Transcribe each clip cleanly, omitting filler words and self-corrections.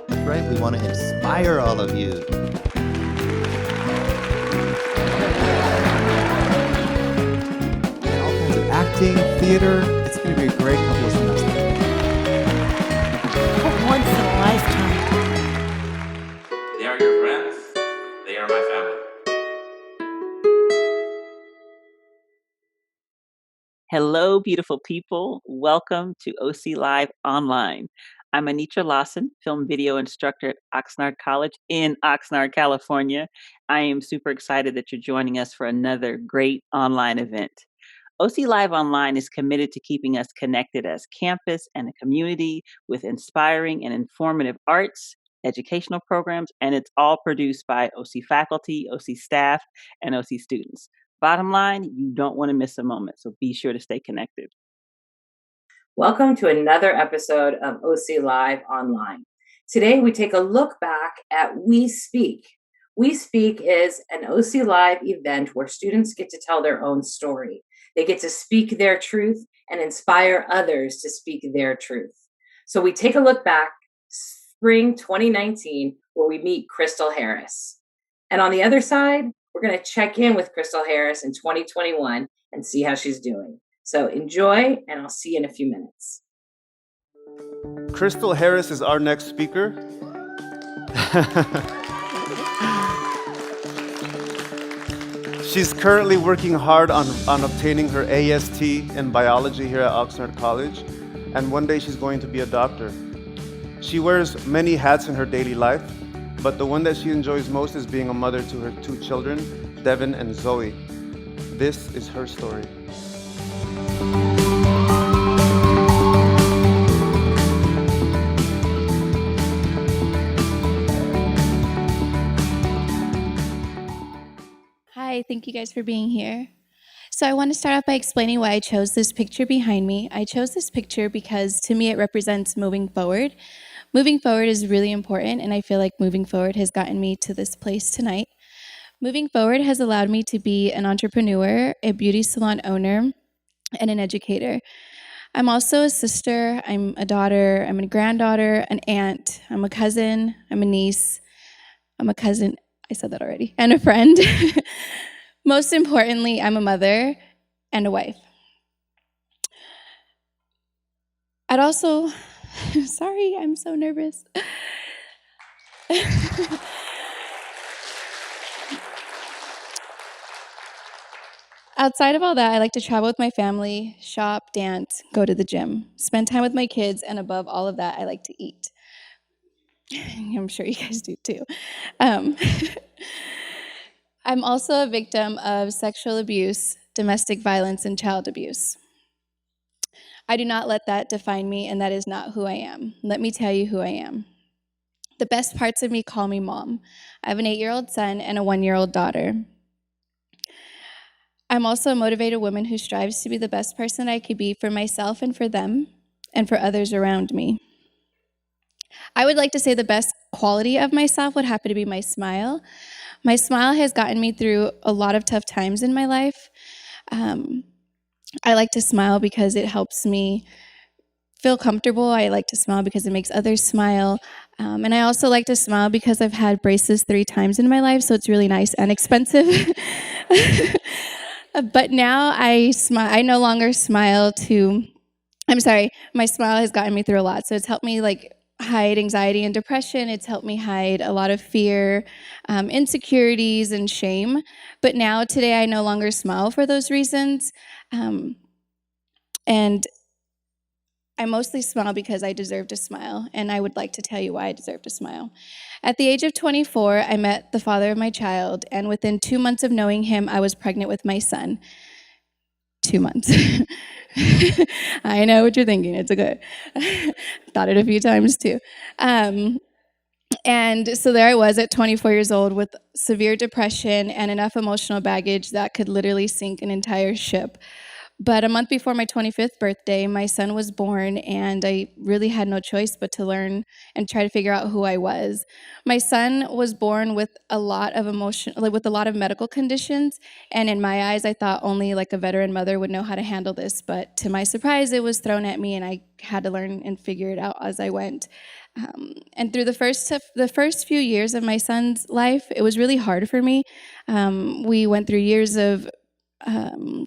That's right, we want to inspire all of you. And all kinds of acting, theater. It's going to be a great couple of semesters. Once in a lifetime. They are your friends. They are my family. Hello, beautiful people. Welcome to OC Live Online. I'm Anitra Lawson, film video instructor at Oxnard College in Oxnard, California. I am super excited that you're joining us for another great online event. OC Live Online is committed to keeping us connected as campus and a community with inspiring and informative arts, educational programs, and it's all produced by OC faculty, OC staff, and OC students. Bottom line, you don't want to miss a moment, so be sure to stay connected. Welcome to another episode of OC Live Online. Today we take a look back at WEspeak. WEspeak is an OC Live event where students get to tell their own story. They get to speak their truth and inspire others to speak their truth. So we take a look back, spring 2019, where we meet Crystal Harris. And on the other side, we're going to check in with Crystal Harris in 2021 and see how she's doing. So enjoy, and I'll see you in a few minutes. Crystal Harris is our next speaker. She's currently working hard on obtaining her AST in biology here at Oxnard College, and one day she's going to be a doctor. She wears many hats in her daily life, but the one that she enjoys most is being a mother to her two children, Devin and Zoe. This is her story. Hi, thank you guys for being here. So I want to start off by explaining why I chose this picture behind me. I chose this picture because to me it represents moving forward. Moving forward is really important, and I feel like moving forward has gotten me to this place tonight. Moving forward has allowed me to be an entrepreneur, a beauty salon owner, and an educator. I'm also a sister, I'm a daughter, I'm a granddaughter, an aunt, I'm a cousin, I'm a niece, I'm a cousin, I said that already, and a friend. Most importantly, I'm a mother and a wife. I'd also, sorry, I'm so nervous. Outside of all that, I like to travel with my family, shop, dance, go to the gym, spend time with my kids, and above all of that, I like to eat. I'm sure you guys do too. I'm also a victim of sexual abuse, domestic violence, and child abuse. I do not let that define me, and that is not who I am. Let me tell you who I am. The best parts of me call me mom. I have an 8-year-old son and a 1-year-old daughter. I'm also a motivated woman who strives to be the best person I could be for myself and for them and for others around me. I would like to say the best quality of myself would happen to be my smile. My smile has gotten me through a lot of tough times in my life. I like to smile because it helps me feel comfortable. I like to smile because it makes others smile. And I also like to smile because I've had braces 3 times in my life, so it's really nice and expensive. But now I no longer smile my smile has gotten me through a lot. So it's helped me hide anxiety and depression. It's helped me hide a lot of fear, insecurities, and shame. But now, today, I no longer smile for those reasons. And I mostly smile because I deserve to smile, and I would like to tell you why I deserve to smile. At the age of 24, I met the father of my child, and within 2 months of knowing him, I was pregnant with my son. 2 months. I know what you're thinking. It's okay. Thought it a few times too. And so there I was at 24 years old with severe depression and enough emotional baggage that could literally sink an entire ship. But a month before my 25th birthday, my son was born, and I really had no choice but to learn and try to figure out who I was. My son was born with a lot of with a lot of medical conditions, and in my eyes, I thought only like a veteran mother would know how to handle this. But to my surprise, it was thrown at me, and I had to learn and figure it out as I went. And through the first few years of my son's life, it was really hard for me. We went through years of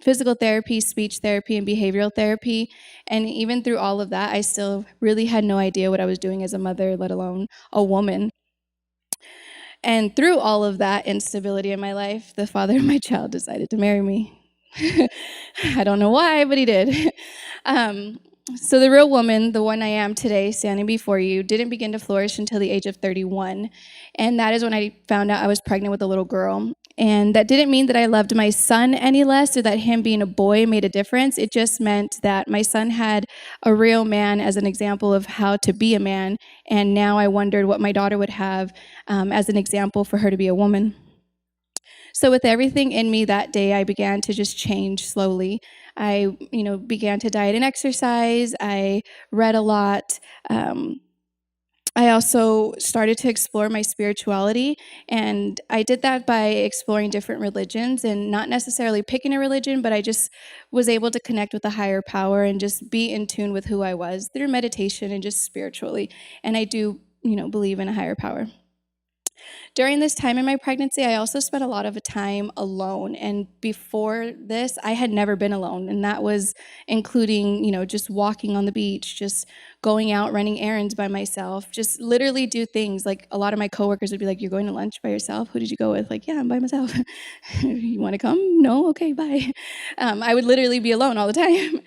physical therapy, speech therapy, and behavioral therapy. And even through all of that, I still really had no idea what I was doing as a mother, let alone a woman. And through all of that instability in my life, the father of my child decided to marry me. I don't know why, but he did. So the real woman, the one I am today, standing before you, didn't begin to flourish until the age of 31. And that is when I found out I was pregnant with a little girl. And that didn't mean that I loved my son any less or that him being a boy made a difference. It just meant that my son had a real man as an example of how to be a man. And now I wondered what my daughter would have as an example for her to be a woman. So with everything in me that day, I began to just change slowly. I, began to diet and exercise. I read a lot. I also started to explore my spirituality, and I did that by exploring different religions and not necessarily picking a religion, but I just was able to connect with a higher power and just be in tune with who I was through meditation and just spiritually. And I do, believe in a higher power. During this time in my pregnancy, I also spent a lot of time alone. And before this, I had never been alone. And that was including, just walking on the beach, just going out, running errands by myself, just literally do things. Like a lot of my coworkers would be like, "You're going to lunch by yourself? Who did you go with?" Like, "Yeah, I'm by myself." "You want to come?" "No." "Okay, bye." I would literally be alone all the time.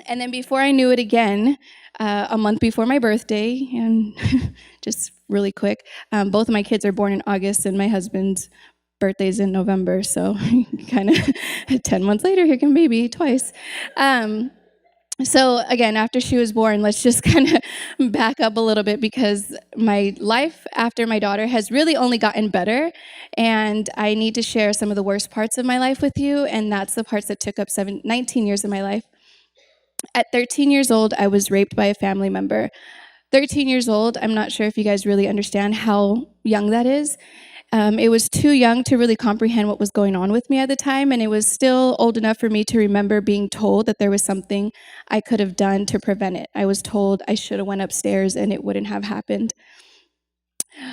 And then before I knew it again, a month before my birthday, and just really quick, both of my kids are born in August, and my husband's birthday's in November, so kind of 10 months later, here came baby, twice. So again, after she was born, let's just kind of back up a little bit because my life after my daughter has really only gotten better, and I need to share some of the worst parts of my life with you, and that's the parts that took up 19 years of my life. At 13 years old, I was raped by a family member. 13 years old, I'm not sure if you guys really understand how young that is. It was too young to really comprehend what was going on with me at the time, and it was still old enough for me to remember being told that there was something I could have done to prevent it. I was told I should have went upstairs and it wouldn't have happened.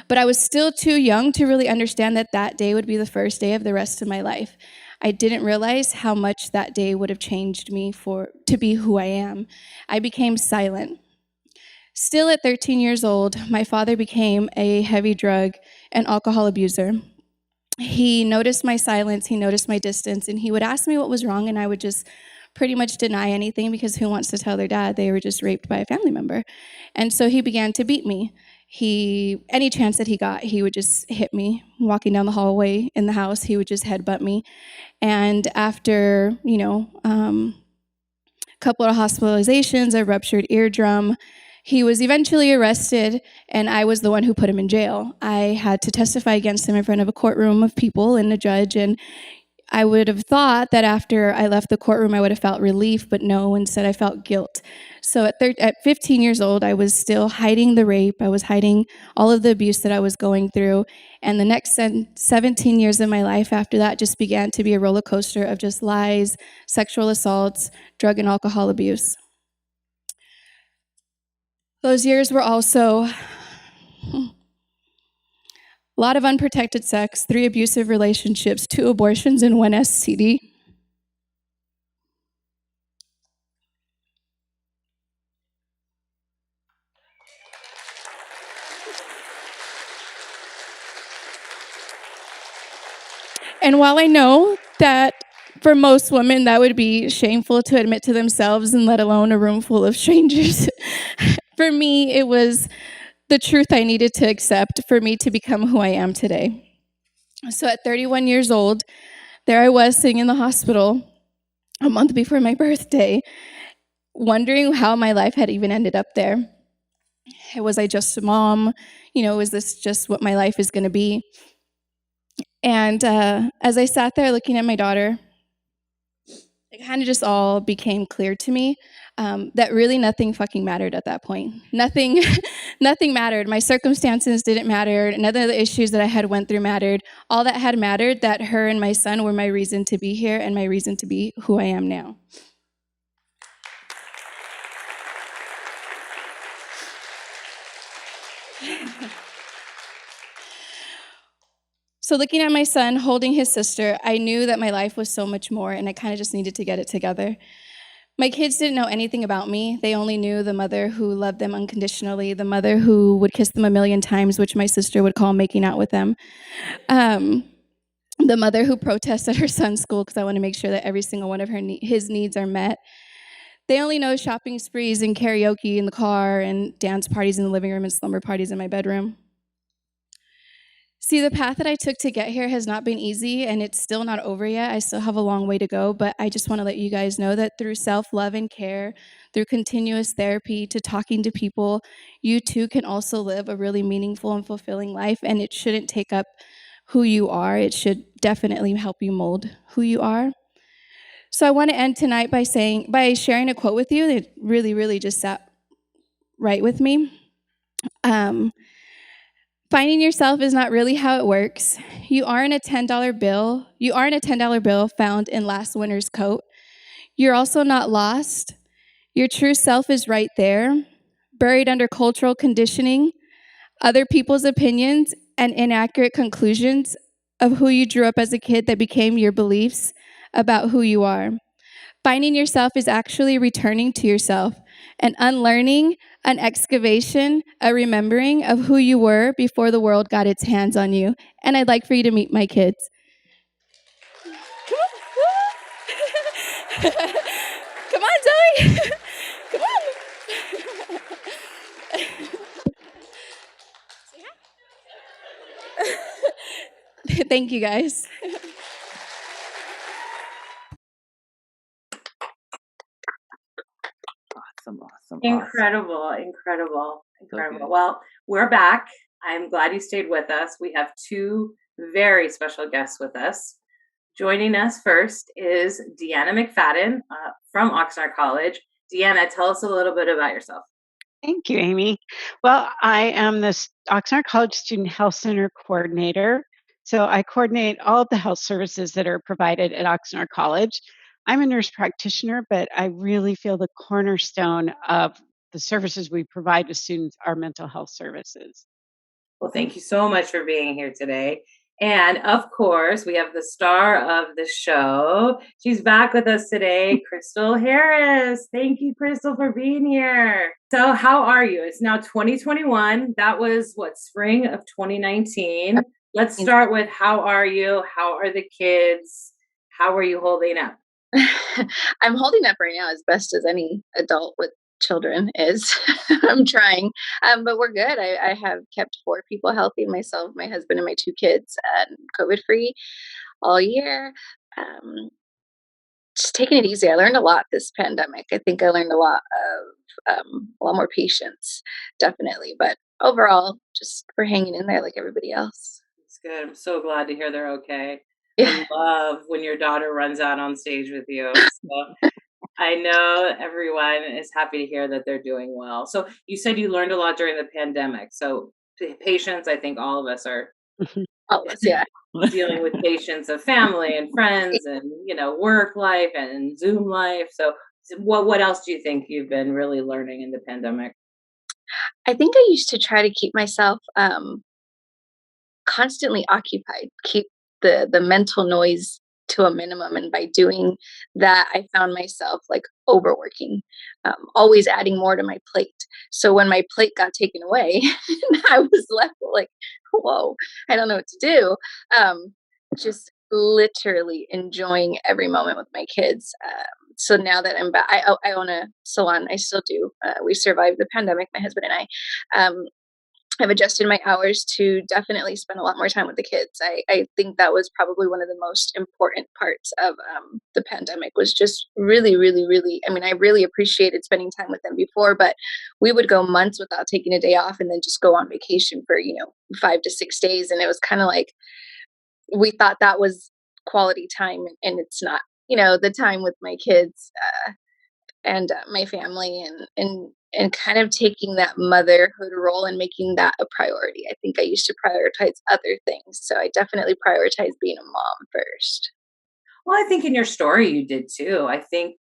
But I was still too young to really understand that that day would be the first day of the rest of my life. I didn't realize how much that day would have changed me to be who I am. I became silent. Still at 13 years old, my father became a heavy drug and alcohol abuser. He noticed my silence, he noticed my distance, and he would ask me what was wrong, and I would just pretty much deny anything because who wants to tell their dad they were just raped by a family member? And so he began to beat me. Any chance that he got, he would just hit me. Walking down the hallway in the house, he would just headbutt me. And after, a couple of hospitalizations, a ruptured eardrum, he was eventually arrested, and I was the one who put him in jail. I had to testify against him in front of a courtroom of people and a judge, and I would have thought that after I left the courtroom, I would have felt relief, but no, instead I felt guilt. So at 15 years old, I was still hiding the rape. I was hiding all of the abuse that I was going through. And the next 17 years of my life after that just began to be a roller coaster of just lies, sexual assaults, drug and alcohol abuse. Those years were also a lot of unprotected sex, 3 abusive relationships, 2 abortions, and 1 STD. And while I know that for most women that would be shameful to admit to themselves, and let alone a room full of strangers, for me it was the truth I needed to accept for me to become who I am today. So at 31 years old, there I was sitting in the hospital a month before my birthday, wondering how my life had even ended up there. Was I just a mom? Is this just what my life is going to be? And as I sat there looking at my daughter, it kind of just all became clear to me that really nothing fucking mattered at that point. Nothing, nothing mattered. My circumstances didn't matter. None of the issues that I had went through mattered. All that had mattered, that her and my son were my reason to be here and my reason to be who I am now. So looking at my son holding his sister, I knew that my life was so much more, and I kind of just needed to get it together. My kids didn't know anything about me. They only knew the mother who loved them unconditionally, the mother who would kiss them a million times, which my sister would call making out with them. The mother who protested her son's school because I want to make sure that every single one of his needs are met. They only know shopping sprees and karaoke in the car and dance parties in the living room and slumber parties in my bedroom. See, the path that I took to get here has not been easy, and it's still not over yet. I still have a long way to go, but I just want to let you guys know that through self-love and care, through continuous therapy, to talking to people, you too can also live a really meaningful and fulfilling life, and it shouldn't take up who you are. It should definitely help you mold who you are. So I want to end tonight by sharing a quote with you that really, really just sat right with me. Finding yourself is not really how it works. You aren't a $10 bill. You aren't a $10 bill found in last winter's coat. You're also not lost. Your true self is right there, buried under cultural conditioning, other people's opinions, and inaccurate conclusions of who you drew up as a kid that became your beliefs about who you are. Finding yourself is actually returning to yourself, an unlearning, an excavation, a remembering of who you were before the world got its hands on you. And I'd like for you to meet my kids. Come on. Come on, Zoe. Come on. Thank you, guys. Awesome. Incredible. Well, we're back. I'm glad you stayed with us. We have two very special guests with us. Joining us first is Deanna McFadden from Oxnard College. Deanna, tell us a little bit about yourself. Thank you, Amy. Well, I am the Oxnard College Student Health Center coordinator. So I coordinate all of the health services that are provided at Oxnard College. I'm a nurse practitioner, but I really feel the cornerstone of the services we provide to students are mental health services. Well, thank you so much for being here today. And of course, we have the star of the show. She's back with us today, Crystal Harris. Thank you, Crystal, for being here. So how are you? It's now 2021. That was spring of 2019. Let's start with how are you? How are the kids? How are you holding up? I'm holding up right now as best as any adult with children is. I'm trying, but we're good. I have kept 4 people healthy, myself, my husband, and my 2 kids, COVID free all year. Just taking it easy. I learned a lot this pandemic. I think I learned a lot more patience, definitely. But overall, just we're hanging in there like everybody else. It's good. I'm so glad to hear they're okay. Yeah. I love when your daughter runs out on stage with you. So I know everyone is happy to hear that they're doing well. So you said you learned a lot during the pandemic. So patience, I think all of us are All of us, yeah. dealing with patience of family and friends and, work life and Zoom life. So what else do you think you've been really learning in the pandemic? I think I used to try to keep myself constantly occupied, keep the mental noise to a minimum. And by doing that, I found myself overworking, always adding more to my plate. So when my plate got taken away, I was left whoa, I don't know what to do. Just literally enjoying every moment with my kids. So now that I'm back, I own a salon. I still do. We survived the pandemic, my husband and I. I've adjusted my hours to definitely spend a lot more time with the kids. I think that was probably one of the most important parts of the pandemic was just really, really, really, I really appreciated spending time with them before, but we would go months without taking a day off and then just go on vacation for, 5 to 6 days. And it was kind of like, we thought that was quality time and it's not, the time with my kids and my family, and kind of taking that motherhood role and making that a priority. I think I used to prioritize other things, so I definitely prioritize being a mom first. Well, I think in your story you did too. I think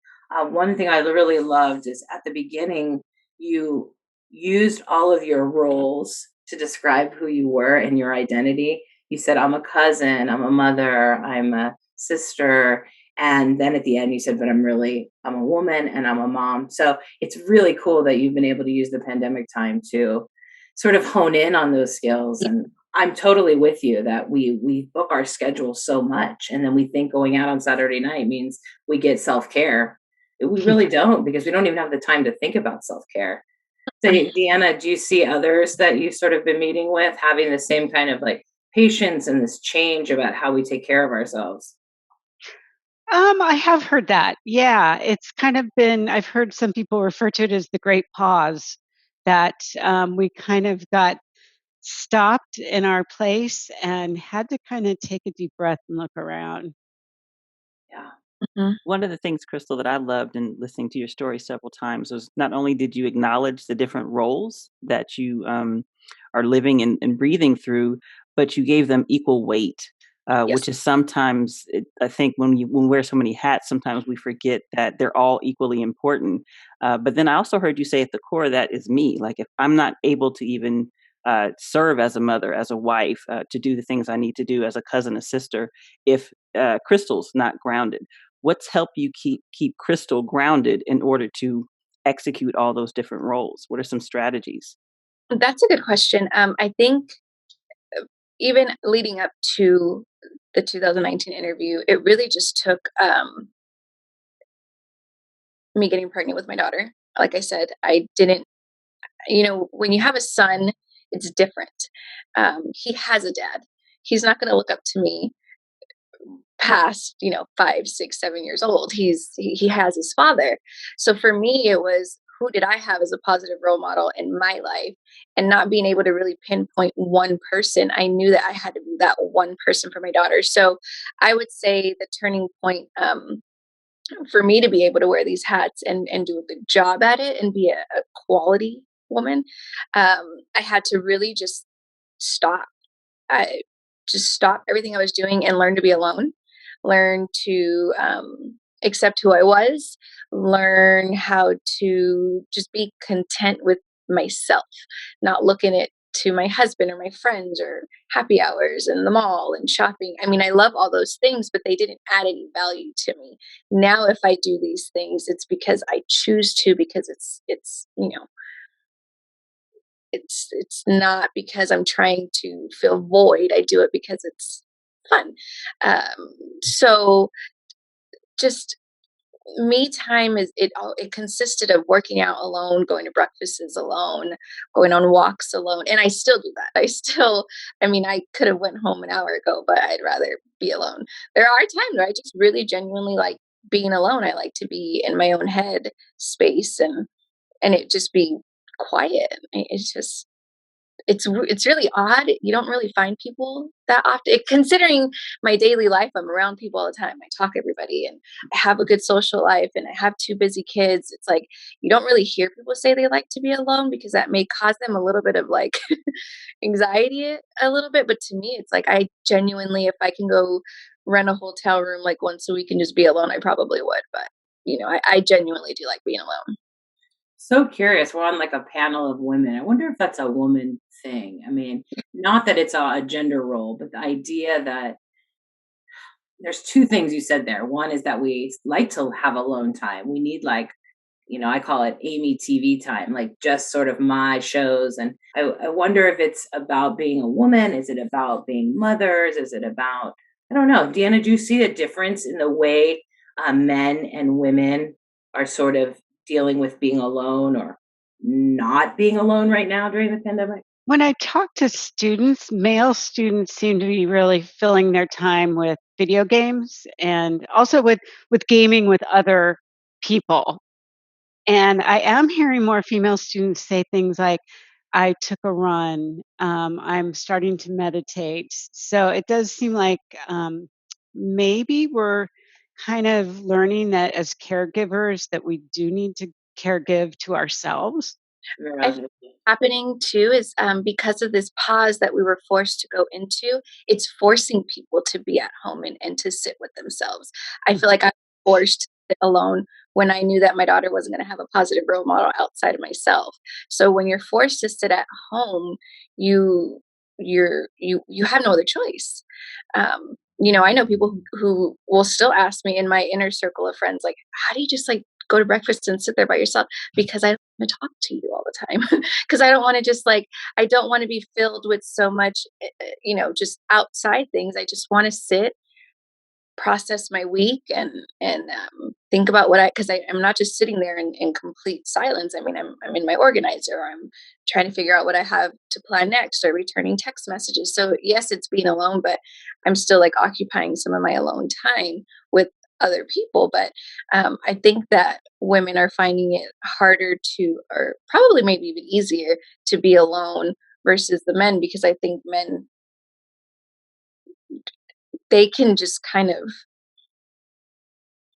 one thing I really loved is at the beginning, you used all of your roles to describe who you were and your identity. You said, I'm a cousin, I'm a mother, I'm a sister. And then at the end, you said, but I'm a woman and I'm a mom. So it's really cool that you've been able to use the pandemic time to sort of hone in on those skills. And I'm totally with you that we book our schedule so much, and then we think going out on Saturday night means we get self-care. We really don't, because we don't even have the time to think about self-care. So Deanna, do you see others that you've sort of been meeting with having the same kind of like patience and this change about how we take care of ourselves? I have heard that. Yeah, it's kind of been, I've heard some people refer to it as the great pause, that we kind of got stopped in our place and had to kind of take a deep breath and look around. Yeah. Mhm. One of the things, Crystal, that I loved in listening to your story several times was not only did you acknowledge the different roles that you are living and breathing through, but you gave them equal weight, Yes. which is sometimes, I think, when we wear so many hats, sometimes we forget that they're all equally important. But then I also heard you say at the core, that is me. Like if I'm not able to even serve as a mother, as a wife, to do the things I need to do as a cousin, a sister, if Crystal's not grounded. What's helped you keep Crystal grounded in order to execute all those different roles? What are some strategies? That's a good question. I think even leading up to the 2019 interview, it really just took me getting pregnant with my daughter. Like I said, I didn't, when you have a son, it's different. He has a dad. He's not going to look up to me past 5, 6, 7 years old. He has his father. So for me it was, who did I have as a positive role model in my life, and not being able to really pinpoint one person. I knew that I had to be that one person for my daughter. So I would say the turning point, for me to be able to wear these hats and do a good job at it and be a quality woman, I had to really just stop. I just stop everything I was doing and learn to be alone, learn to accept who I was, learn how to just be content with myself, not looking at to my husband or my friends or happy hours in the mall and shopping. I mean, I love all those things, but they didn't add any value to me. Now, if I do these things, it's because I choose to, because it's not because I'm trying to fill void. I do it because it's fun. So just me time it consisted of working out alone, going to breakfasts alone, going on walks alone, and I still do that. I mean, I could have went home an hour ago, but I'd rather be alone. There are times where I just really genuinely like being alone. I like to be in my own head space, and it just be quiet. It's just it's really odd. You don't really find people that often. Considering my daily life, I'm around people all the time. I talk to everybody, and I have a good social life, and I have two busy kids. It's like you don't really hear people say they like to be alone, because that may cause them a little bit of like anxiety a little bit. But to me, it's like I genuinely, if I can go rent a hotel room like once a week and just be alone, I probably would. But I genuinely do like being alone. So curious. We're on like a panel of women. I wonder if that's a woman thing. I mean, not that it's a gender role, but the idea that there's two things you said there. One is that we like to have alone time. We need like, I call it Amy TV time, like just sort of my shows. And I wonder if it's about being a woman. Is it about being mothers? Is it about, I don't know. Deanna, do you see a difference in the way men and women are sort of dealing with being alone or not being alone right now during the pandemic? When I talk to students, male students seem to be really filling their time with video games and also with gaming with other people. And I am hearing more female students say things like, I took a run, I'm starting to meditate. So it does seem like maybe we're kind of learning that as caregivers that we do need to caregive to ourselves. I think what's happening too is because of this pause that we were forced to go into, it's forcing people to be at home and to sit with themselves. I feel like I was forced to sit alone when I knew that my daughter wasn't going to have a positive role model outside of myself. So when you're forced to sit at home, you you have no other choice. I know people who will still ask me in my inner circle of friends, like, how do you just like go to breakfast and sit there by yourself? Because I don't want to talk to you all the time. Because I don't want to just like, I don't want to be filled with so much, just outside things. I just want to sit, process my week, and think about what because I'm not just sitting there in complete silence. I mean, I'm in my organizer, or I'm trying to figure out what I have to plan next, or returning text messages. So yes, it's being alone, but I'm still like occupying some of my alone time with other people. But I think that women are finding it harder to, or probably maybe even easier to be alone versus the men, because I think men, they can just kind of,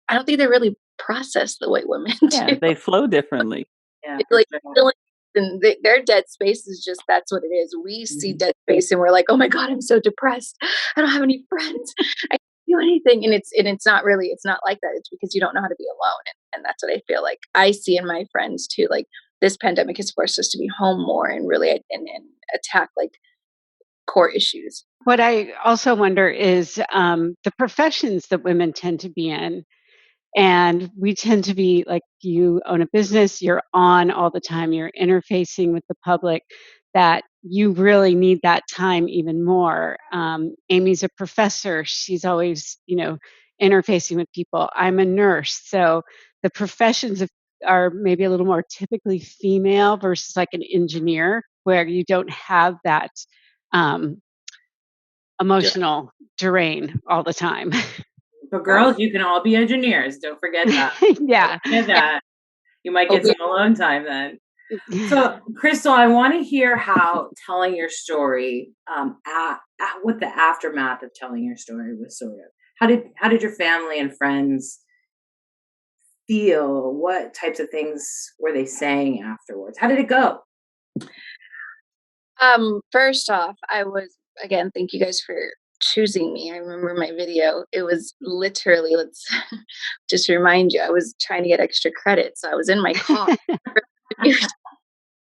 I don't think they really process the way women Yeah, do. they flow differently. Yeah, It's for like sure. feeling, and their dead space is just, that's what it is. We see dead space and we're like, oh my God, I'm so depressed. I don't have any friends. I can't do anything. And it's not really, it's not like that. It's because you don't know how to be alone. And that's what I feel like I see in my friends too. Like this pandemic has forced us to be home more and really and attack like core issues. What I also wonder is the professions that women tend to be in. And we tend to be like, you own a business, you're on all the time, you're interfacing with the public, that you really need that time even more. Amy's a professor, she's always, interfacing with people. I'm a nurse. So the professions are maybe a little more typically female versus like an engineer, where you don't have that um, emotional drain all the time. But girls, you can all be engineers. Don't forget that. Yeah. Don't forget that. You might get some alone time then. So, Crystal, I want to hear how telling your story, what the aftermath of telling your story was sort of. How did your family and friends feel? What types of things were they saying afterwards? How did it go? First off, again, thank you guys for choosing me. I remember my video. It was literally, let's just remind you, I was trying to get extra credit. So I was in my car to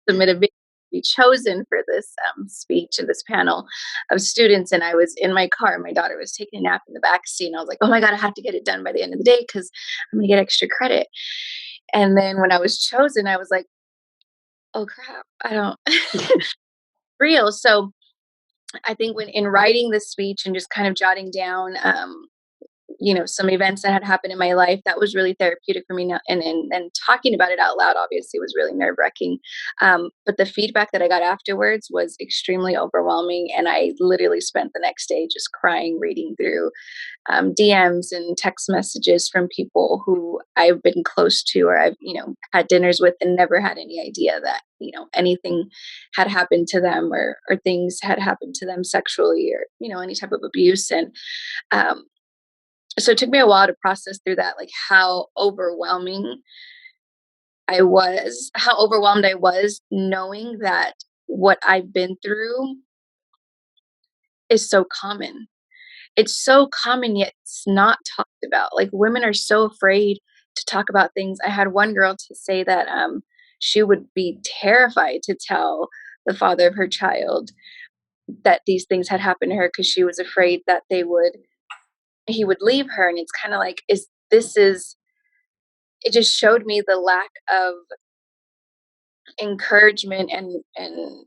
submit a video to be chosen for this speech and this panel of students. And I was in my car. My daughter was taking a nap in the back seat. And I was like, oh my God, I have to get it done by the end of the day because I'm going to get extra credit. And then when I was chosen, I was like, oh crap, I don't real. So I think when in writing the speech and just kind of jotting down, some events that had happened in my life, that was really therapeutic for me now. And talking about it out loud, obviously, was really nerve wracking. But the feedback that I got afterwards was extremely overwhelming. And I literally spent the next day just crying, reading through DMs and text messages from people who I've been close to, or I've, had dinners with, and never had any idea that, anything had happened to them, or things had happened to them sexually, or, any type of abuse. And so it took me a while to process through that, like how overwhelmed I was knowing that what I've been through is so common. It's so common, yet it's not talked about. Like women are so afraid to talk about things. I had one girl to say that she would be terrified to tell the father of her child that these things had happened to her because she was afraid that he would leave her. And it's kind of like, it just showed me the lack of encouragement and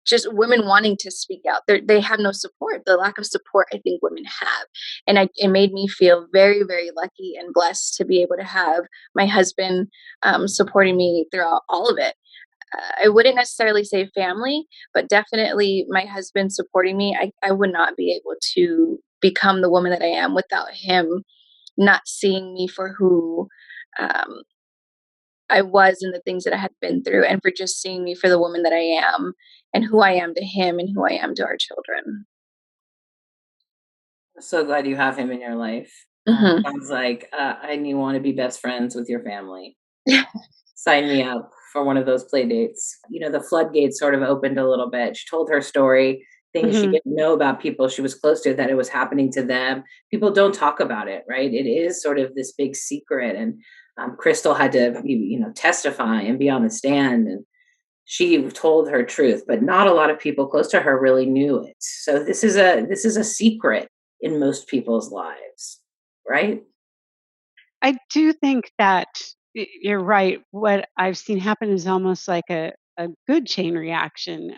just women wanting to speak out. They have no support. The lack of support I think women have. And it made me feel very, very lucky and blessed to be able to have my husband supporting me throughout all of it. I wouldn't necessarily say family, but definitely my husband supporting me. I would not be able to become the woman that I am without him not seeing me for who I was and the things that I had been through, and for just seeing me for the woman that I am and who I am to him and who I am to our children. I'm so glad you have him in your life. Mhm. Sounds like I want to be best friends with your family. Sign me up for one of those play dates. The floodgates sort of opened a little bit. She told her story, things she Mhm. didn't know about people she was close to, that it was happening to them. People don't talk about it, right? It is sort of this big secret. And Crystal had to, testify and be on the stand. And she told her truth, but not a lot of people close to her really knew it. So this is a secret in most people's lives, right? I do think that you're right. What I've seen happen is almost like a good chain reaction.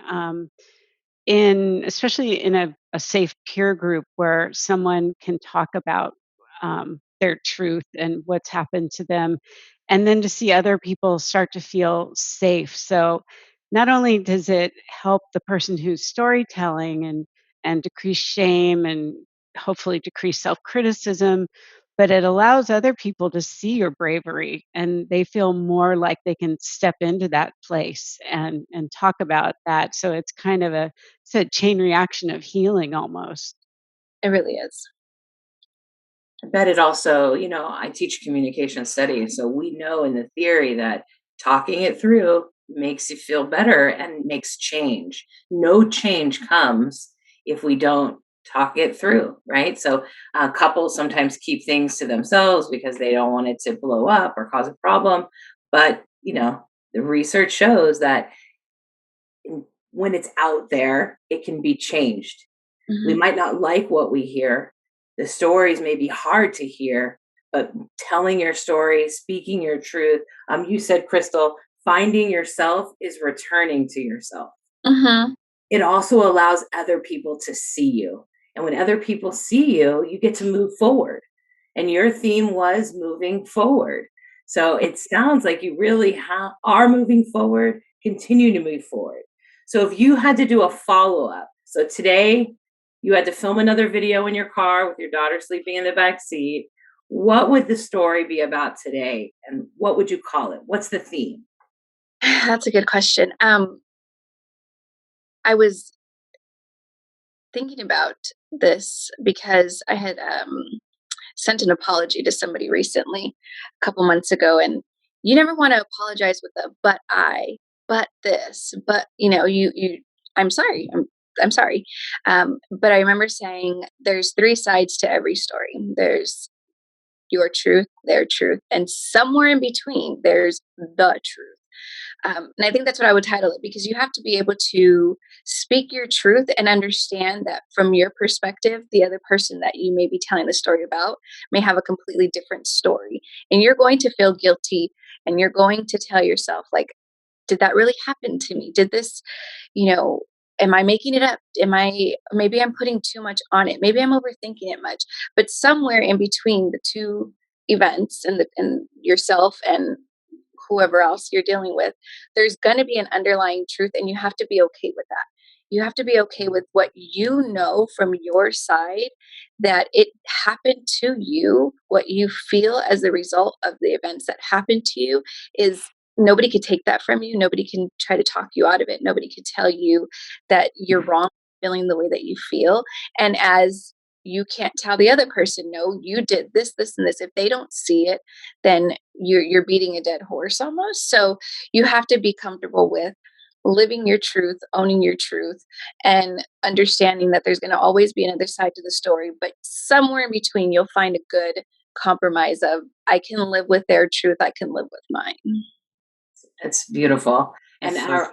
Especially in a safe peer group where someone can talk about their truth and what's happened to them, and then to see other people start to feel safe. So not only does it help the person who's storytelling and decrease shame and hopefully decrease self-criticism, but it allows other people to see your bravery, and they feel more like they can step into that place and talk about that. So it's kind of it's a chain reaction of healing almost. It really is. I bet it also, I teach communication studies, so we know in the theory that talking it through makes you feel better and makes change. No change comes if we don't talk it through, right? So couples sometimes keep things to themselves because they don't want it to blow up or cause a problem. But, the research shows that when it's out there, it can be changed. We Mhm. might not like what we hear. The stories may be hard to hear, but telling your story, speaking your truth. You said, Crystal, finding yourself is returning to yourself. Mhm. It also allows other people to see you. And when other people see you, you get to move forward. And your theme was moving forward. So it sounds like you really are moving forward, continue to move forward. So if you had to do a follow up, so today you had to film another video in your car with your daughter sleeping in the back seat, what would the story be about today? And what would you call it? What's the theme? That's a good question. I was thinking about this because I had sent an apology to somebody recently a couple months ago, and you never want to apologize with a but this, but you I'm sorry. I'm sorry. But I remember saying there's three sides to every story. There's your truth, their truth, and somewhere in between there's the truth. And I think that's what I would title it, because you have to be able to speak your truth and understand that from your perspective, the other person that you may be telling the story about may have a completely different story. And you're going to feel guilty, and you're going to tell yourself, like, did that really happen to me? Did this, you know, am I making it up? Maybe I'm putting too much on it. Maybe I'm overthinking it much. But somewhere in between the two events and yourself and whoever else you're dealing with, there's going to be an underlying truth, and you have to be okay with that. You have to be okay with what you know from your side, that it happened to you. What you feel as the result of the events that happened to you is, nobody could take that from you. Nobody can try to talk you out of it. Nobody could tell you that you're wrong feeling the way that you feel. And as you can't tell the other person, no, you did this, this, and this. If they don't see it, then you're beating a dead horse almost. So you have to be comfortable with living your truth, owning your truth, and understanding that there's going to always be another side to the story. But somewhere in between, you'll find a good compromise of, I can live with their truth, I can live with mine. It's beautiful. And It's so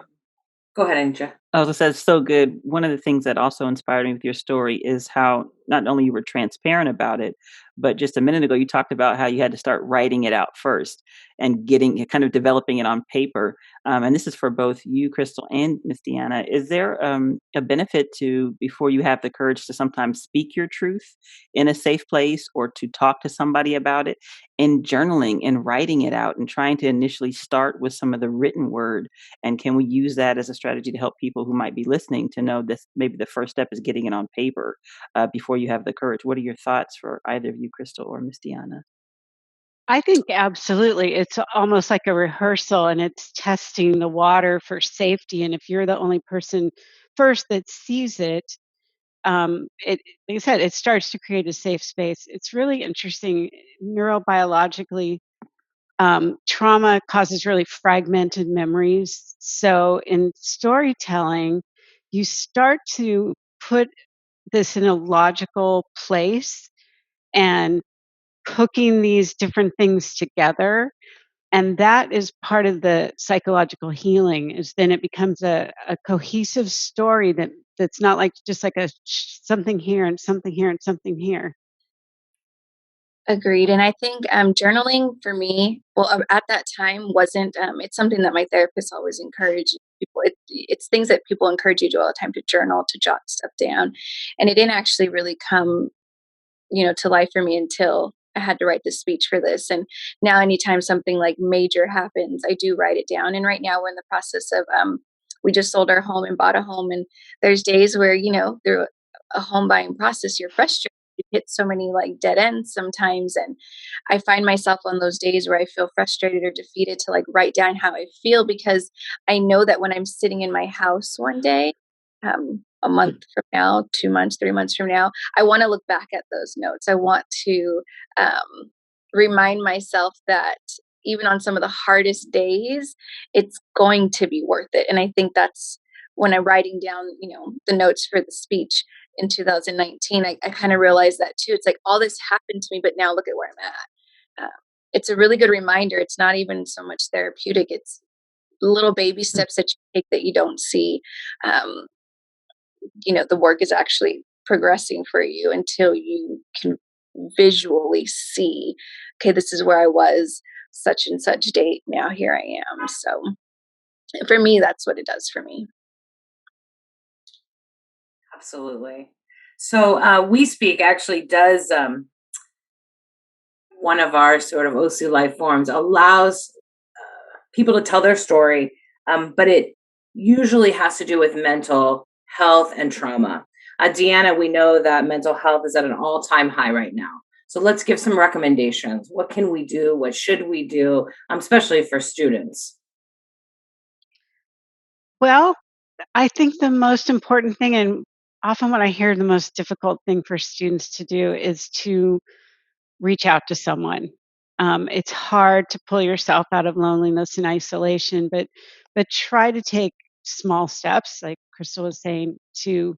go ahead, Anitra. I was gonna say it's so good. One of the things that also inspired me with your story is how not only you were transparent about it, but just a minute ago you talked about how you had to start writing it out first and getting kind of developing it on paper. And this is for both you, Crystal, and Miss Deanna. Is there a benefit to, before you have the courage to sometimes speak your truth in a safe place or to talk to somebody about it, and journaling and writing it out and trying to initially start with some of the written word? And can we use that as a strategy to help people who might be listening to know this? Maybe the first step is getting it on paper before you have the courage. What are your thoughts for either of you, Crystal or Miss Deanna? I think absolutely. It's almost like a rehearsal, and it's testing the water for safety. And if you're the only person first that sees it, it, like I said, it starts to create a safe space. It's really interesting neurobiologically. Trauma causes really fragmented memories. So in storytelling, you start to put this in a logical place and hooking these different things together. And that is part of the psychological healing is then it becomes a cohesive story that's not like just like something here and something here and something here. Agreed. And I think journaling for me, well, at that time wasn't, it's something that my therapist always encouraged people. It's things that people encourage you to do all the time to journal, to jot stuff down. And it didn't actually really come, to life for me until I had to write the speech for this. And now anytime something like major happens, I do write it down. And right now we're in the process of, we just sold our home and bought a home. And there's days where, through a home buying process, you're frustrated. You hit so many like dead ends sometimes. And I find myself on those days where I feel frustrated or defeated to like write down how I feel because I know that when I'm sitting in my house one day, a month from now, 2 months, 3 months from now, I want to look back at those notes. I want to remind myself that even on some of the hardest days, it's going to be worth it. And I think that's when I'm writing down, the notes for the speech in 2019, I kind of realized that too. It's like all this happened to me, but now look at where I'm at. It's a really good reminder. It's not even so much therapeutic. It's little baby steps that you take that you don't see. The work is actually progressing for you until you can visually see, okay, this is where I was such and such date. Now here I am. So for me, that's what it does for me. Absolutely. So WeSpeak actually does one of our sort of OC Life forums allows people to tell their story, but it usually has to do with mental health and trauma. Deanna, we know that mental health is at an all-time high right now. So let's give some recommendations. What can we do? What should we do, especially for students? Well, I think the most important thing, and often what I hear the most difficult thing for students to do is to reach out to someone. It's hard to pull yourself out of loneliness and isolation, but try to take small steps, like Crystal was saying, to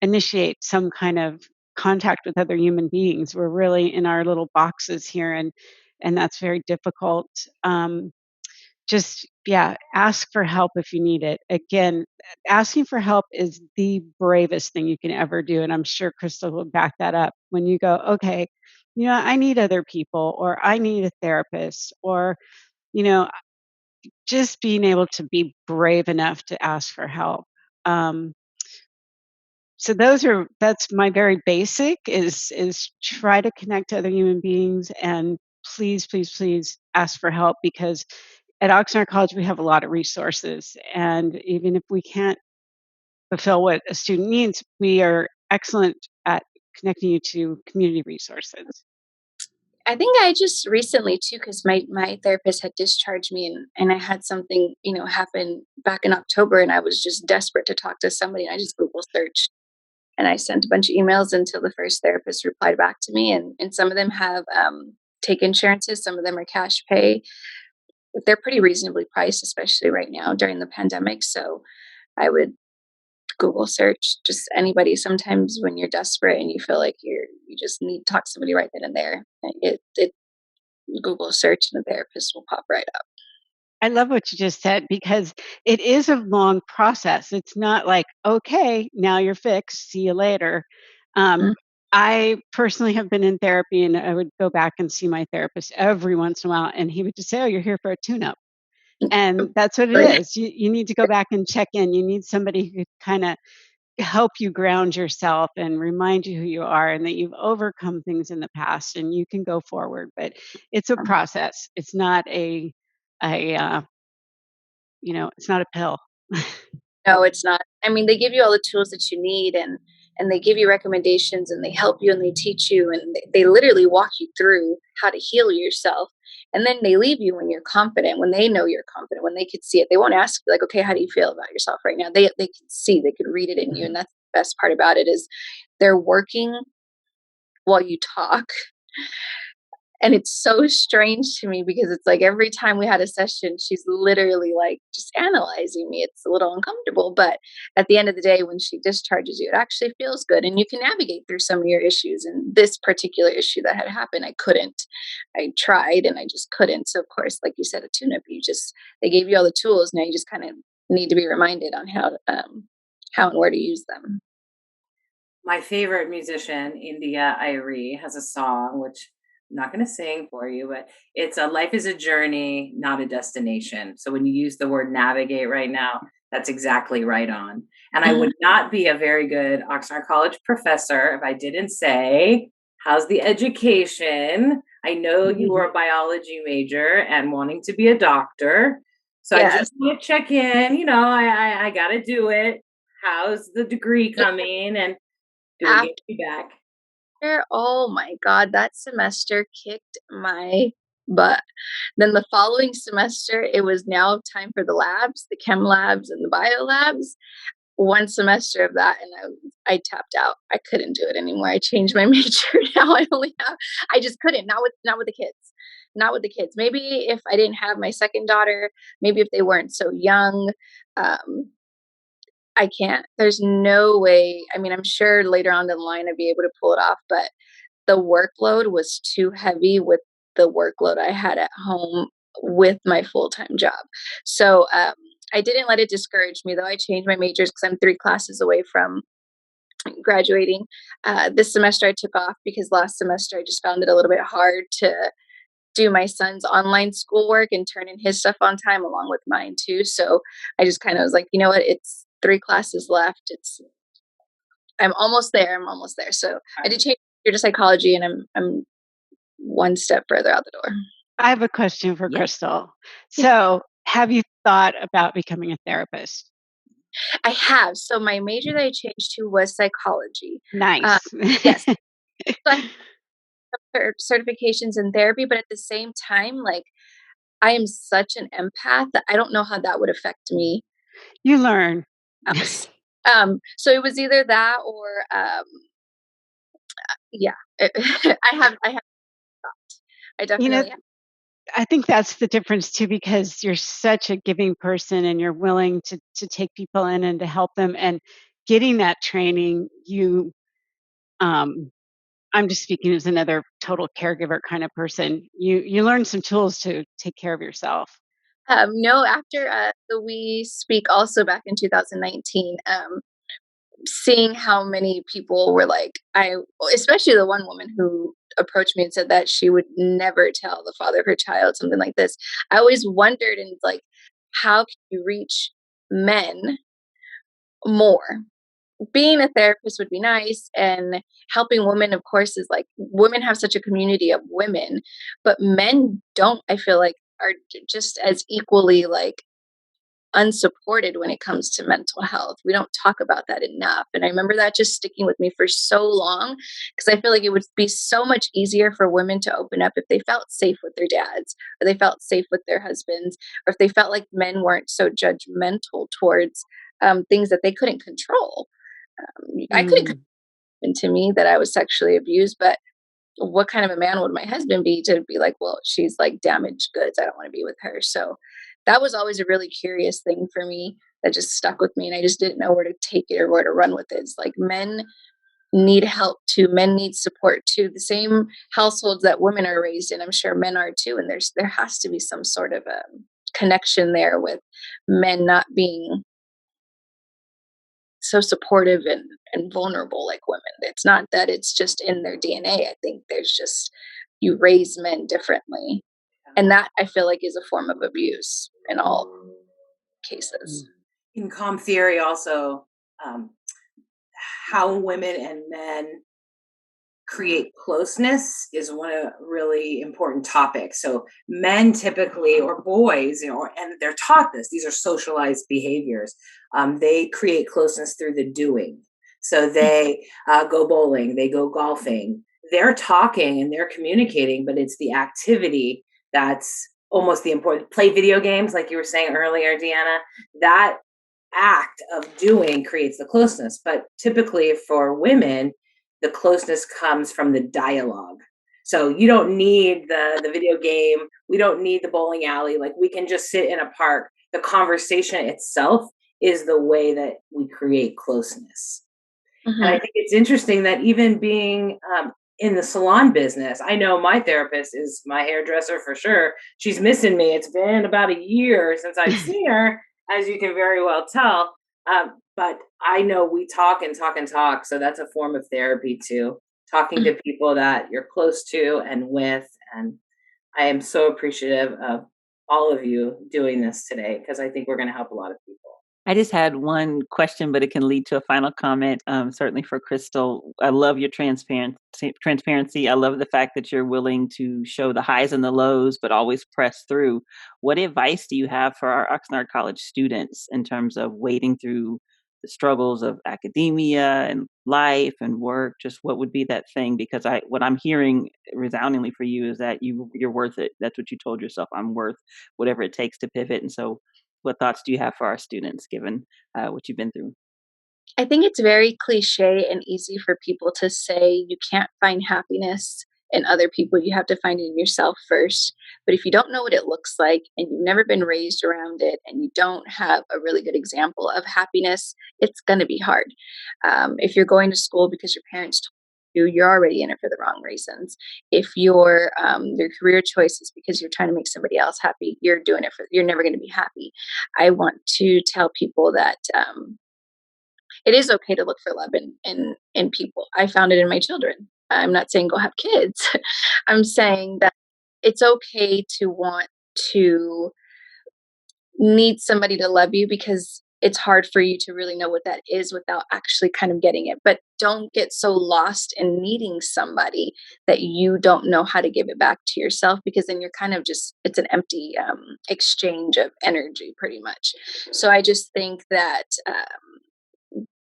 initiate some kind of contact with other human beings. We're really in our little boxes here, and that's very difficult. Just yeah, ask for help if you need it. Again, asking for help is the bravest thing you can ever do, and I'm sure Crystal will back that up. When you go, okay, I need other people, or I need a therapist, or you know, just being able to be brave enough to ask for help. Um, so that's my very basic is try to connect to other human beings and please, please, please ask for help because at Oxnard College we have a lot of resources and even if we can't fulfill what a student needs, we are excellent at connecting you to community resources. I think I just recently too, because my therapist had discharged me and I had something, happen back in October and I was just desperate to talk to somebody. And I just Google searched and I sent a bunch of emails until the first therapist replied back to me. And some of them have take insurances, some of them are cash pay. But they're pretty reasonably priced, especially right now during the pandemic. So I would Google search just anybody. Sometimes when you're desperate and you feel like you just need to talk to somebody right then and there, it Google search and a therapist will pop right up. I love what you just said because it is a long process. It's not like, okay, now you're fixed, see you later. Um, Mm. I personally have been in therapy and I would go back and see my therapist every once in a while, and he would just say, oh, you're here for a tune up. And that's what it Right. is. You need to go back and check in. You need somebody who could kind of help you ground yourself and remind you who you are and that you've overcome things in the past and you can go forward. But it's a process. It's not a it's not a pill. No, it's not. I mean, they give you all the tools that you need and they give you recommendations and they help you and they teach you and they literally walk you through how to heal yourself. And then they leave you when you're confident, when they know you're confident, when they could see it. They won't ask you like, okay, how do you feel about yourself right now? They can see, they could read it in you. And that's best part about it is they're working while you talk. And it's so strange to me because it's like every time we had a session, she's literally like just analyzing me. It's a little uncomfortable, but at the end of the day, when she discharges you, it actually feels good and you can navigate through some of your issues. And this particular issue that had happened, I couldn't. I tried and I just couldn't. So, of course, like you said, a tune-up, they gave you all the tools. Now you just kind of need to be reminded on how and where to use them. My favorite musician, India Irie, has a song, which I'm not going to sing for you, but it's a life is a journey, not a destination. So when you use the word navigate right now, that's exactly right on. And I would not be a very good Oxnard College professor if I didn't say, how's the education? I know you were a biology major and wanting to be a doctor. So I just want to check in, I got to do it. How's the degree coming? And do we get feedback? Oh my God, that semester kicked my butt. Then the following semester, it was now time for the labs, the chem labs and the bio labs. One semester of that, and I tapped out. I couldn't do it anymore. I changed my major. Now I just couldn't. Not with the kids. Not with the kids. Maybe if I didn't have my second daughter, maybe if they weren't so young. I can't. There's no way. I mean, I'm sure later on in the line I'd be able to pull it off, but the workload was too heavy with the workload I had at home with my full-time job. So I didn't let it discourage me, though. I changed my majors because I'm 3 classes away from graduating. This semester I took off because last semester I just found it a little bit hard to do my son's online schoolwork and turn in his stuff on time along with mine too. So I just kind of was like, you know what? It's 3 classes left. I'm almost there. So I did change to psychology and I'm one step further out the door. I have a question for Crystal. So have you thought about becoming a therapist? I have. So my major that I changed to was psychology. Nice. Yes. So I have certifications in therapy, but at the same time, like I am such an empath that I don't know how that would affect me. You learn. So it was either that or I have thought. I definitely have. I think that's the difference too, because you're such a giving person and you're willing to take people in and to help them, and getting that training, I'm just speaking as another total caregiver kind of person. You learn some tools to take care of yourself. No, after the WEspeak also back in 2019, seeing how many people were like, especially the one woman who approached me and said that she would never tell the father of her child something like this. I always wondered, and like, how can you reach men more? Being a therapist would be nice, and helping women, of course, is like women have such a community of women, but men don't, I feel like, are just as equally like unsupported when it comes to mental health. We don't talk about that enough. And I remember that just sticking with me for so long, because I feel like it would be so much easier for women to open up if they felt safe with their dads, or they felt safe with their husbands, or if they felt like men weren't so judgmental towards things that they couldn't control. I couldn't happen to me that I was sexually abused, but what kind of a man would my husband be to be like, well, she's like damaged goods, I don't want to be with her. So that was always a really curious thing for me that just stuck with me, and I just didn't know where to take it or where to run with it. It's like men need help too. Men need support too. The same households that women are raised in, I'm sure men are too. And there has to be some sort of a connection there with men not being so supportive and vulnerable like women. It's not that it's just in their DNA. I think there's just, you raise men differently. And that, I feel like, is a form of abuse in all cases. In comm theory also, how women and men create closeness is one of really important topics. So men typically, or boys, and they're taught this, these are socialized behaviors. They create closeness through the doing. So they go bowling, they go golfing, they're talking and they're communicating, but it's the activity that's almost the important. Play video games, like you were saying earlier, Deanna, that act of doing creates the closeness. But typically for women, the closeness comes from the dialogue. So you don't need the video game. We don't need the bowling alley. Like, we can just sit in a park. The conversation itself is the way that we create closeness. And I think it's interesting that even being in the salon business, I know my therapist is my hairdresser for sure. She's missing me. It's been about a year since I've seen her, as you can very well tell. But I know we talk and talk and talk. So that's a form of therapy too, talking to people that you're close to and with. And I am so appreciative of all of you doing this today, because I think we're going to help a lot of people. I just had one question, but it can lead to a final comment. Certainly for Crystal, I love your transparency. I love the fact that you're willing to show the highs and the lows, but always press through. What advice do you have for our Oxnard College students in terms of wading through the struggles of academia and life and work? Just what would be that thing? Because what I'm hearing resoundingly for you is that you're worth it. That's what you told yourself. I'm worth whatever it takes to pivot. And so, what thoughts do you have for our students, given what you've been through? I think it's very cliche and easy for people to say you can't find happiness in other people. You have to find it in yourself first. But if you don't know what it looks like and you've never been raised around it and you don't have a really good example of happiness, it's going to be hard. If you're going to school because your parents told you, you're already in it for the wrong reasons. If your career choice is because you're trying to make somebody else happy, you're doing it you're never going to be happy. I want to tell people that it is okay to look for love in people. I found it in my children. I'm not saying go have kids. I'm saying that it's okay to want to need somebody to love you, because it's hard for you to really know what that is without actually kind of getting it. But don't get so lost in needing somebody that you don't know how to give it back to yourself, because then you're kind of just, it's an empty exchange of energy pretty much. So I just think that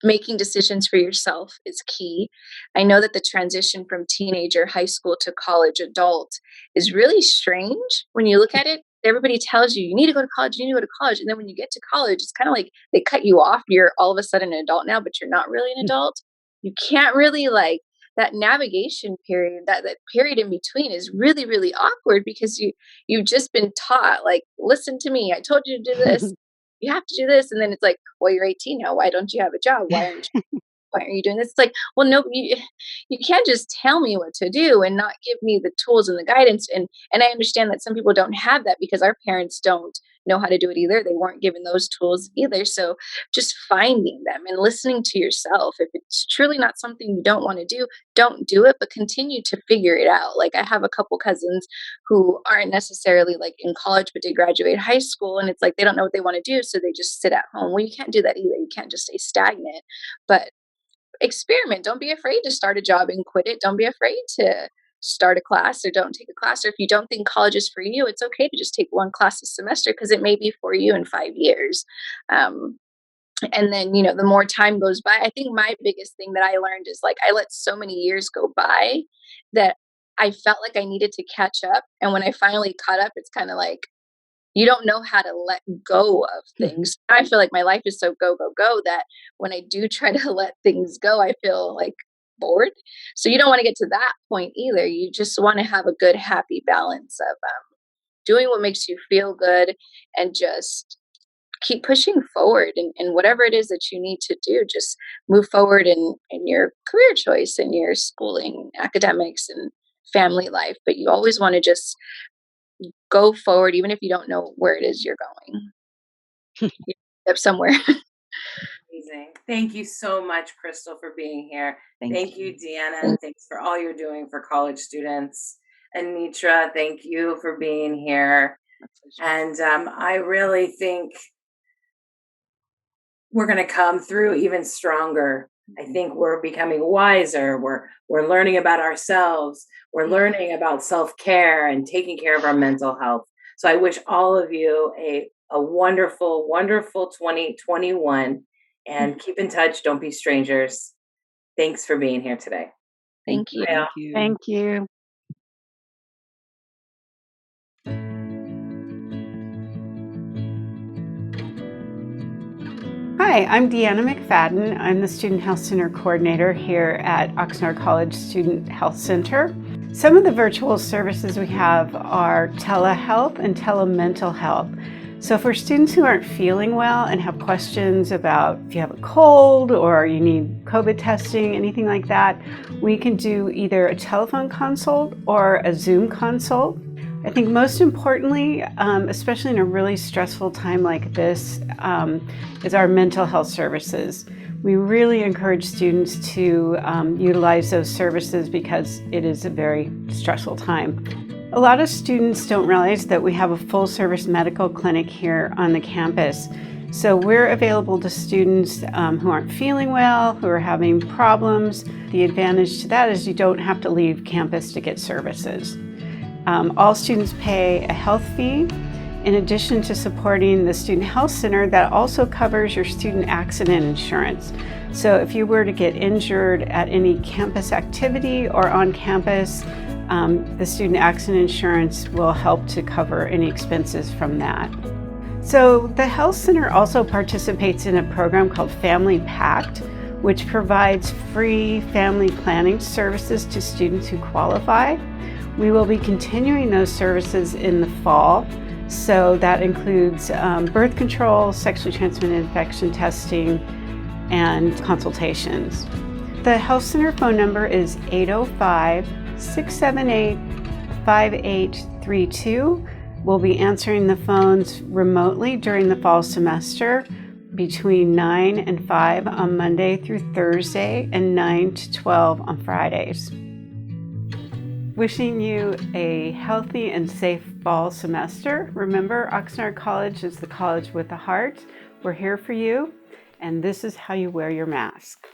making decisions for yourself is key. I know that the transition from teenager, high school to college adult is really strange when you look at it. Everybody tells you need to go to college, you need to go to college. And then when you get to college, it's kind of like they cut you off. You're all of a sudden an adult now, but you're not really an adult. You can't really that navigation period, that period in between is really, really awkward, because you've just been taught, listen to me, I told you to do this. You have to do this. And then it's like, well, you're 18 now. Why don't you have a job? Why aren't you doing this? It's like, well, no, you can't just tell me what to do and not give me the tools and the guidance. And I understand that some people don't have that because our parents don't know how to do it either. They weren't given those tools either. So just finding them and listening to yourself. If it's truly not something you don't want to do, don't do it, but continue to figure it out. Like, I have a couple cousins who aren't necessarily in college, but they graduate high school, and it's like they don't know what they want to do, so they just sit at home. Well, you can't do that either. You can't just stay stagnant, but experiment. Don't be afraid to start a job and quit it. Don't be afraid to start a class or don't take a class. Or if you don't think college is for you, it's okay to just take one class a semester, because it may be for you in 5 years. And then, the more time goes by, I think my biggest thing that I learned is I let so many years go by that I felt like I needed to catch up. And when I finally caught up, it's kind of like, you don't know how to let go of things. I feel like my life is so go, go, go that when I do try to let things go, I feel bored. So you don't want to get to that point either. You just want to have a good, happy balance of doing what makes you feel good and just keep pushing forward and whatever it is that you need to do, just move forward in your career choice and your schooling, academics and family life. But you always want to just go forward, even if you don't know where it is you're going. You end up somewhere. Amazing. Thank you so much, Crystal, for being here. Thank you, Deanna, and thanks for all you're doing for college students. Anitra, thank you for being here. And I really think we're going to come through even stronger. I think we're becoming wiser. We're learning about ourselves. We're learning about self-care and taking care of our mental health. So I wish all of you a wonderful, wonderful 2021, and keep in touch. Don't be strangers. Thanks for being here today. Thank you. Thank you. Thank you. Hi, I'm Deanna McFadden. I'm the Student Health Center Coordinator here at Oxnard College Student Health Center. Some of the virtual services we have are telehealth and telemental health. So for students who aren't feeling well and have questions about if you have a cold or you need COVID testing, anything like that, we can do either a telephone consult or a Zoom consult. I think most importantly, especially in a really stressful time like this, is our mental health services. We really encourage students to utilize those services because it is a very stressful time. A lot of students don't realize that we have a full-service medical clinic here on the campus. So we're available to students who aren't feeling well, who are having problems. The advantage to that is you don't have to leave campus to get services. All students pay a health fee. In addition to supporting the Student Health Center, that also covers your student accident insurance. So if you were to get injured at any campus activity or on campus, the student accident insurance will help to cover any expenses from that. So the Health Center also participates in a program called Family Pact, which provides free family planning services to students who qualify. We will be continuing those services in the fall. So that includes birth control, sexually transmitted infection testing, and consultations. The Health Center phone number is 805-678-5832. We'll be answering the phones remotely during the fall semester between 9 and 5 on Monday through Thursday and 9 to 12 on Fridays. Wishing you a healthy and safe fall semester. Remember, Oxnard College is the college with a heart. We're here for you, and this is how you wear your mask.